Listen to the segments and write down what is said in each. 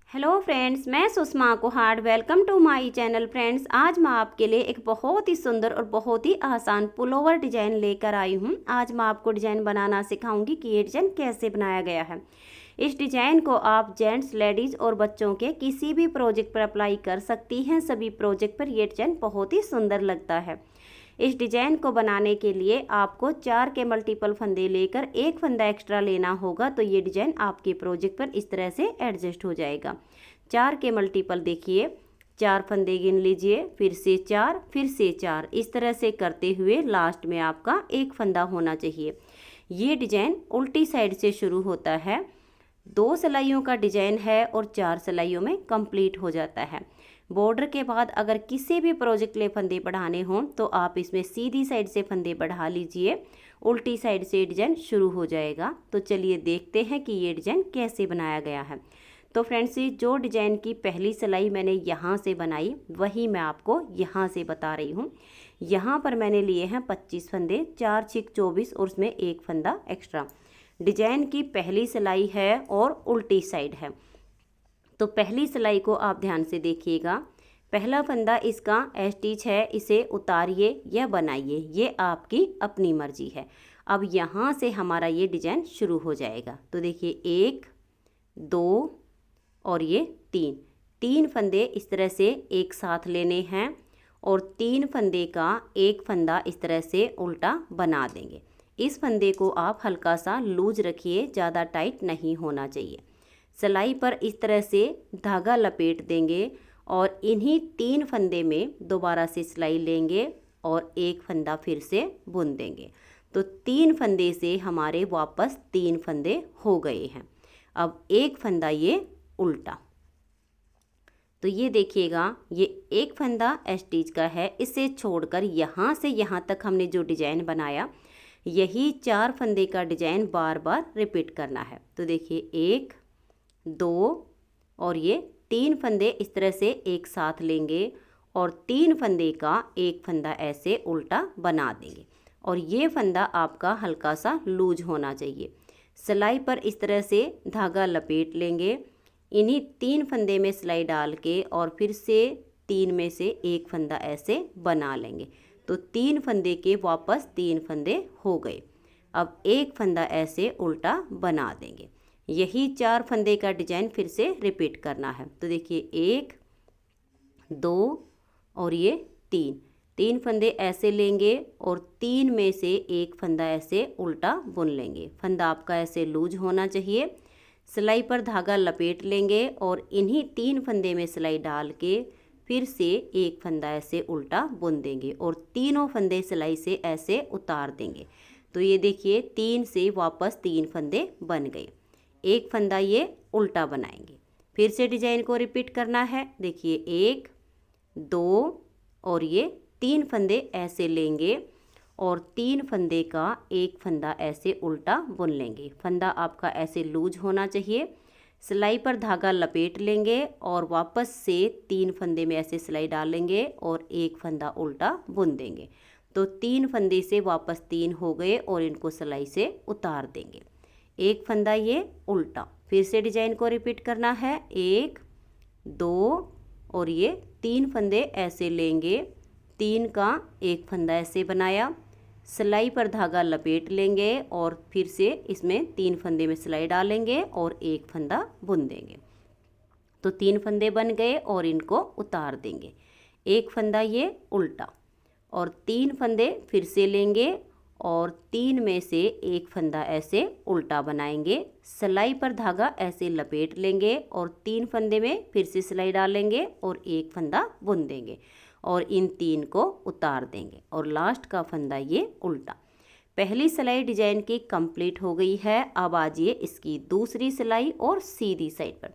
Hello friends, मैं Sushma Kuhar. Welcome to my channel. Friends, आज मैं आपके लिए एक बहुत ही सुंदर और बहुत ही आसान पुलोवर डिज़ाइन लेकर आई हूँ। आज मैं आपको डिज़ाइन बनाना सिखाऊंगी कि ये डिज़ाइन कैसे बनाया गया है। इस डिज़ाइन को आप जेंट्स, लेडीज़ और बच्चों के किसी भी प्रोजेक्ट पर अप्लाई कर सकती हैं। सभी प्रोजेक्ट पर ये डिज़ाइन बहुत ही सुंदर लगता है। इस डिज़ाइन को बनाने के लिए आपको 4 के मल्टीपल फंदे लेकर एक फंदा एक्स्ट्रा लेना होगा, तो ये डिज़ाइन आपके प्रोजेक्ट पर इस तरह से एडजस्ट हो जाएगा। 4 के मल्टीपल देखिए, 4 फंदे गिन लीजिए, फिर से 4, फिर से 4, इस तरह से करते हुए लास्ट में आपका एक फंदा होना चाहिए। ये डिज़ाइन उल्टी साइड से शुरू होता है, 2 सिलाइयों का डिज़ाइन है और 4 सिलाइयों में कंप्लीट हो जाता है। बॉर्डर के बाद अगर किसी भी प्रोजेक्ट में फंदे बढ़ाने हों तो आप इसमें सीधी साइड से फंदे बढ़ा लीजिए, उल्टी साइड से डिज़ाइन शुरू हो जाएगा। तो चलिए देखते हैं कि ये डिज़ाइन कैसे बनाया गया है। तो फ्रेंड्स, जो डिज़ाइन की पहली सिलाई मैंने यहाँ से बनाई वही मैं आपको यहाँ से बता रही हूँ। यहाँ पर मैंने लिए हैं 25 फंदे, 4 6 24 और उसमें एक फंदा एक्स्ट्रा। डिज़ाइन की पहली सिलाई है और उल्टी साइड है। तो पहली सिलाई को आप ध्यान से देखिएगा। पहला फंदा इसका स्टिच है, इसे उतारिए या बनाइए, ये आपकी अपनी मर्जी है। अब यहाँ से हमारा ये डिज़ाइन शुरू हो जाएगा। तो देखिए 1 2 और ये 3 फंदे इस तरह से एक साथ लेने हैं और 3 फंदे का एक फंदा इस तरह से उल्टा बना देंगे। इस फंदे को आप हल्का सा लूज रखिए, ज़्यादा टाइट नहीं होना चाहिए। सिलाई पर इस तरह से धागा लपेट देंगे और इन्हीं 3 फंदे में दोबारा से सिलाई लेंगे और एक फंदा फिर से बुन देंगे। तो 3 फंदे से हमारे वापस 3 फंदे हो गए हैं। अब एक फंदा ये उल्टा, तो ये देखिएगा, ये एक फंदा स्टिच का है, इसे छोड़कर यहाँ से यहाँ तक हमने जो डिज़ाइन बनाया यही 4 फंदे का डिज़ाइन बार बार रिपीट करना है। तो देखिए 1 2 और ये 3 फंदे इस तरह से एक साथ लेंगे और 3 फंदे का एक फंदा ऐसे उल्टा बना देंगे और ये फंदा आपका हल्का सा लूज होना चाहिए। सिलाई पर इस तरह से धागा लपेट लेंगे, इन्हीं 3 फंदे में सिलाई डाल के और फिर से 3 में से एक फंदा ऐसे बना लेंगे। तो 3 फंदे के वापस 3 फंदे हो गए। अब एक फंदा ऐसे उल्टा बना देंगे। यही 4 फंदे का डिज़ाइन फिर से रिपीट करना है। तो देखिए 1 2 और ये 3 फंदे ऐसे लेंगे और 3 में से एक फंदा ऐसे उल्टा बुन लेंगे। फंदा आपका ऐसे लूज होना चाहिए। सिलाई पर धागा लपेट लेंगे और इन्हीं 3 फंदे में सिलाई डाल के फिर से एक फंदा ऐसे उल्टा बुन देंगे और तीनों फंदे सिलाई से ऐसे उतार देंगे। तो ये देखिए 3 से वापस 3 फंदे बन गए। एक फंदा ये उल्टा बनाएंगे, फिर से डिज़ाइन को रिपीट करना है। देखिए 1 2 और ये 3 फंदे ऐसे लेंगे और 3 फंदे का एक फंदा ऐसे उल्टा बुन लेंगे। फंदा आपका ऐसे लूज होना चाहिए। सिलाई पर धागा लपेट लेंगे और वापस से 3 फंदे में ऐसे सिलाई डालेंगे और एक फंदा उल्टा बुन देंगे। तो 3 फंदे से वापस 3 हो गए और इनको सिलाई से उतार देंगे। एक फंदा ये उल्टा, फिर से डिज़ाइन को रिपीट करना है। 1 2 और ये 3 फंदे ऐसे लेंगे, 3 का एक फंदा ऐसे बनाया, सिलाई पर धागा लपेट लेंगे और फिर से इसमें 3 फंदे में सिलाई डालेंगे और एक फंदा बुन देंगे। तो 3 फंदे बन गए और इनको उतार देंगे। एक फंदा ये उल्टा और 3 फंदे फिर से लेंगे और 3 में से एक फंदा ऐसे उल्टा बनाएंगे। सिलाई पर धागा ऐसे लपेट लेंगे और 3 फंदे में फिर से सिलाई डालेंगे और एक फंदा बुन देंगे और इन 3 को उतार देंगे और लास्ट का फंदा ये उल्टा। पहली सिलाई डिज़ाइन की कंप्लीट हो गई है। अब आजिए इसकी दूसरी सिलाई और सीधी साइड पर।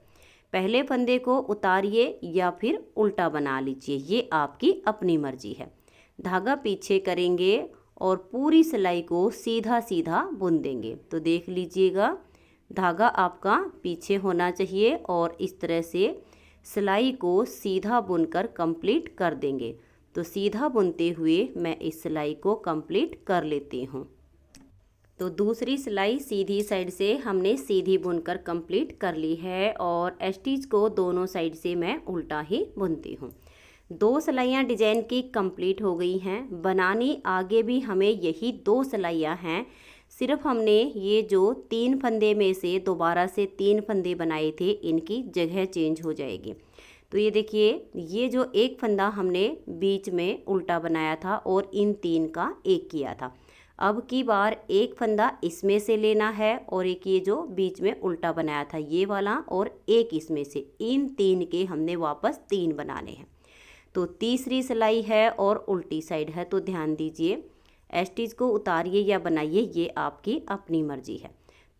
पहले फंदे को उतारिए या फिर उल्टा बना लीजिए, ये आपकी अपनी मर्जी है। धागा पीछे करेंगे और पूरी सिलाई को सीधा सीधा बुन देंगे। तो देख लीजिएगा, धागा आपका पीछे होना चाहिए और इस तरह से सिलाई को सीधा बुनकर कंप्लीट कर देंगे। तो सीधा बुनते हुए मैं इस सिलाई को कंप्लीट कर लेती हूँ। तो दूसरी सिलाई सीधी साइड से हमने सीधी बुनकर कंप्लीट कर ली है और स्टिच को दोनों साइड से मैं उल्टा ही बुनती हूँ। 2 सिलाइयाँ डिजाइन की कंप्लीट हो गई हैं। बनानी आगे भी हमें यही 2 सिलाइयाँ हैं, सिर्फ हमने ये जो 3 फंदे में से दोबारा से 3 फंदे बनाए थे इनकी जगह चेंज हो जाएगी। तो ये देखिए, ये जो एक फंदा हमने बीच में उल्टा बनाया था और इन 3 का एक किया था। अब की बार एक फंदा इसमें से लेना है और एक ये जो बीच में उल्टा बनाया था ये वाला और एक इसमें से, इन 3 के हमने वापस 3 बनाने हैं। तो तीसरी सिलाई है और उल्टी साइड है, तो ध्यान दीजिए, स्टिच को उतारिए या बनाइए ये आपकी अपनी मर्जी है।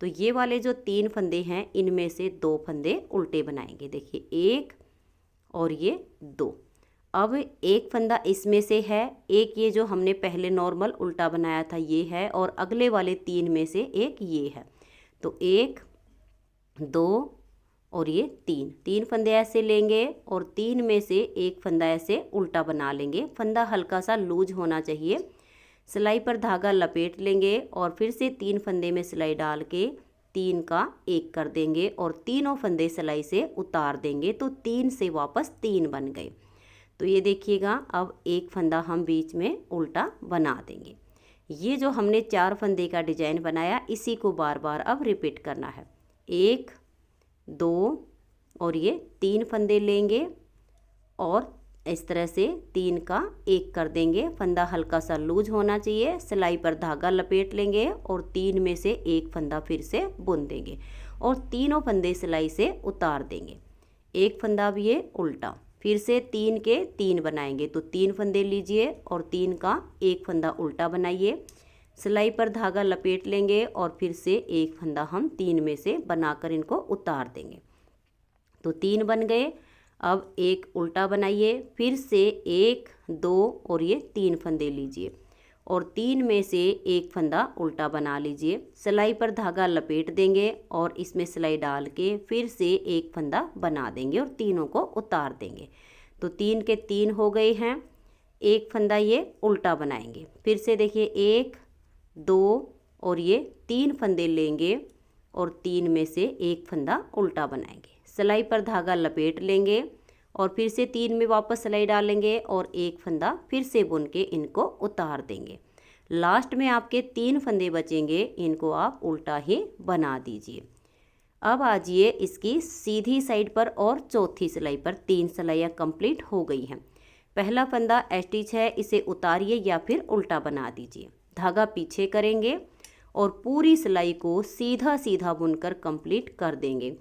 तो ये वाले जो 3 फंदे हैं इनमें से 2 फंदे उल्टे बनाएंगे। देखिए 1 और ये 2। अब एक फंदा इसमें से है, एक ये जो हमने पहले नॉर्मल उल्टा बनाया था ये है और अगले वाले 3 में से एक ये है। तो 1 2 और ये 3 फंदे ऐसे लेंगे और 3 में से एक फंदा ऐसे उल्टा बना लेंगे। फंदा हल्का सा लूज होना चाहिए। सिलाई पर धागा लपेट लेंगे और फिर से 3 फंदे में सिलाई डाल के 3 का 1 कर देंगे और तीनों फंदे सिलाई से उतार देंगे। तो 3 से वापस 3 बन गए। तो ये देखिएगा, अब एक फंदा हम बीच में उल्टा बना देंगे। ये जो हमने 4 फंदे का डिजाइन बनाया इसी को बार बार अब रिपीट करना है। 1 2 और ये 3 फंदे लेंगे और इस तरह से 3 का 1 कर देंगे। फंदा हल्का सा लूज होना चाहिए। सिलाई पर धागा लपेट लेंगे और 3 में से एक फंदा फिर से बुन देंगे और तीनों फंदे सिलाई से उतार देंगे। एक फंदा भी ये उल्टा, फिर से 3 के 3 बनाएंगे। तो 3 फंदे लीजिए और 3 का 1 फंदा उल्टा बनाइए। सिलाई पर धागा लपेट लेंगे और फिर से एक फंदा हम 3 में से बनाकर इनको उतार देंगे। तो 3 बन गए। अब एक उल्टा बनाइए, फिर से 1 2 और ये 3 फंदे लीजिए और 3 में से एक फंदा उल्टा बना लीजिए। सिलाई पर धागा लपेट देंगे और इसमें सिलाई डाल के फिर से एक फंदा बना देंगे और तीनों को उतार देंगे। तो 3 के 3 हो गए हैं। एक फंदा ये उल्टा बनाएंगे। फिर से देखिए 1 2 और ये 3 फंदे लेंगे और 3 में से एक फंदा उल्टा बनाएंगे। सिलाई पर धागा लपेट लेंगे और फिर से 3 में वापस सिलाई डालेंगे और एक फंदा फिर से बुन के इनको उतार देंगे। लास्ट में आपके 3 फंदे बचेंगे, इनको आप उल्टा ही बना दीजिए। अब आजिए इसकी सीधी साइड पर और चौथी सिलाई पर 3 सिलाइयाँ कंप्लीट हो गई हैं। पहला फंदा स्टिच है, इसे उतारिए या फिर उल्टा बना दीजिए। धागा पीछे करेंगे और पूरी सिलाई को सीधा सीधा बुनकर कंप्लीट कर देंगे।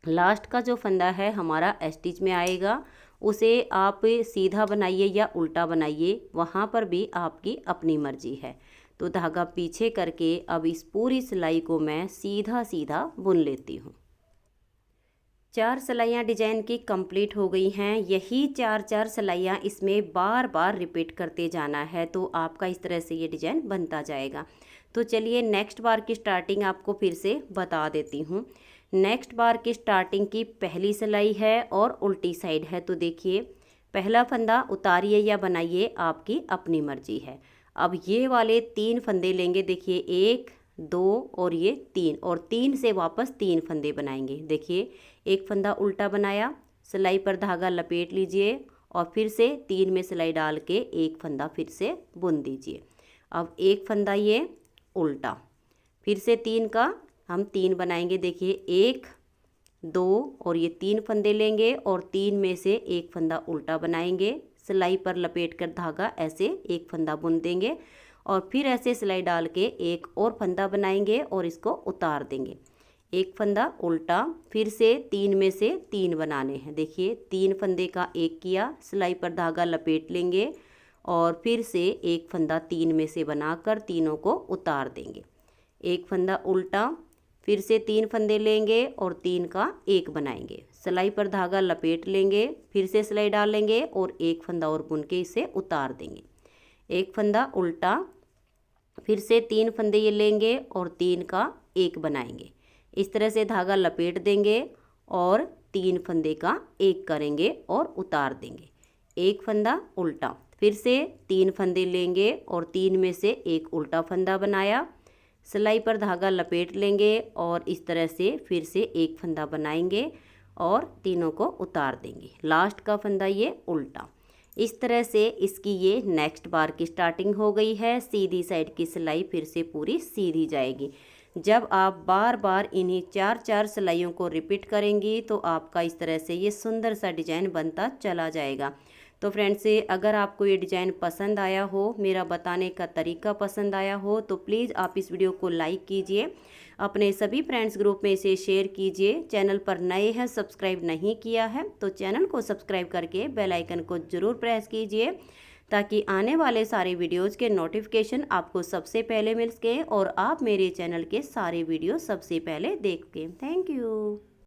लास्ट का जो फंदा है हमारा स्टिच में आएगा, उसे आप सीधा बनाइए या उल्टा बनाइए, वहाँ पर भी आपकी अपनी मर्जी है। तो धागा पीछे करके अब इस पूरी सिलाई को मैं सीधा सीधा बुन लेती हूँ। 4 सिलाइयाँ डिजाइन की कंप्लीट हो गई हैं। यही 4 सिलाइयाँ इसमें बार बार रिपीट करते जाना है, तो आपका इस तरह से ये डिजाइन बनता जाएगा। तो चलिए नेक्स्ट बार की स्टार्टिंग आपको फिर से बता देती हूँ। नेक्स्ट बार की स्टार्टिंग की पहली सिलाई है और उल्टी साइड है। तो देखिए, पहला फंदा उतारिए या बनाइए, आपकी अपनी मर्जी है। अब ये वाले 3 फंदे लेंगे। देखिए 1 2 और ये 3 और 3 से वापस 3 फंदे बनाएंगे। देखिए एक फंदा उल्टा बनाया, सिलाई पर धागा लपेट लीजिए और फिर से 3 में सिलाई डाल के एक फंदा फिर से बुन दीजिए। अब एक फंदा ये उल्टा, फिर से 3 का हम 3 बनाएंगे। देखिए 1 2 और ये 3 फंदे लेंगे और 3 में से एक फंदा उल्टा बनाएंगे। सिलाई पर लपेट कर धागा ऐसे एक फंदा बुन देंगे और फिर ऐसे सिलाई डाल के एक और फंदा बनाएंगे और इसको उतार देंगे। एक फंदा उल्टा, फिर से 3 में से 3 बनाने हैं। देखिए 3 फंदे का 1 किया, सिलाई पर धागा लपेट लेंगे और फिर से एक फंदा 3 में से बनाकर तीनों को उतार देंगे। एक फंदा उल्टा, फिर से 3 फंदे लेंगे और 3 का 1 बनाएंगे। सिलाई पर धागा लपेट लेंगे, फिर से सिलाई डालेंगे और एक फंदा और बुन के इसे उतार देंगे। एक फंदा उल्टा, फिर से 3 फंदे ये लेंगे और 3 का 1 बनाएंगे। इस तरह से धागा लपेट देंगे और 3 फंदे का 1 करेंगे और उतार देंगे। एक फंदा उल्टा, फिर से 3 फंदे लेंगे और 3 में से एक उल्टा फंदा बनाया। सिलाई पर धागा लपेट लेंगे और इस तरह से फिर से एक फंदा बनाएंगे और तीनों को उतार देंगे। लास्ट का फंदा ये उल्टा। इस तरह से इसकी ये नेक्स्ट बार की स्टार्टिंग हो गई है। सीधी साइड की सिलाई फिर से पूरी सीधी जाएगी। जब आप बार बार इन्हीं 4-4 सिलाइयों को रिपीट करेंगी तो आपका इस तरह से ये सुंदर सा डिजाइन बनता चला जाएगा। तो फ्रेंड्स, अगर आपको ये डिज़ाइन पसंद आया हो, मेरा बताने का तरीका पसंद आया हो, तो प्लीज़ आप इस वीडियो को लाइक कीजिए, अपने सभी फ्रेंड्स ग्रुप में इसे शेयर कीजिए। चैनल पर नए हैं, सब्सक्राइब नहीं किया है तो चैनल को सब्सक्राइब करके बेल आइकन को ज़रूर प्रेस कीजिए ताकि आने वाले सारे वीडियोज़ के नोटिफिकेशन आपको सबसे पहले मिल सकें और आप मेरे चैनल के सारे वीडियो सबसे पहले देख सकें। Thank you.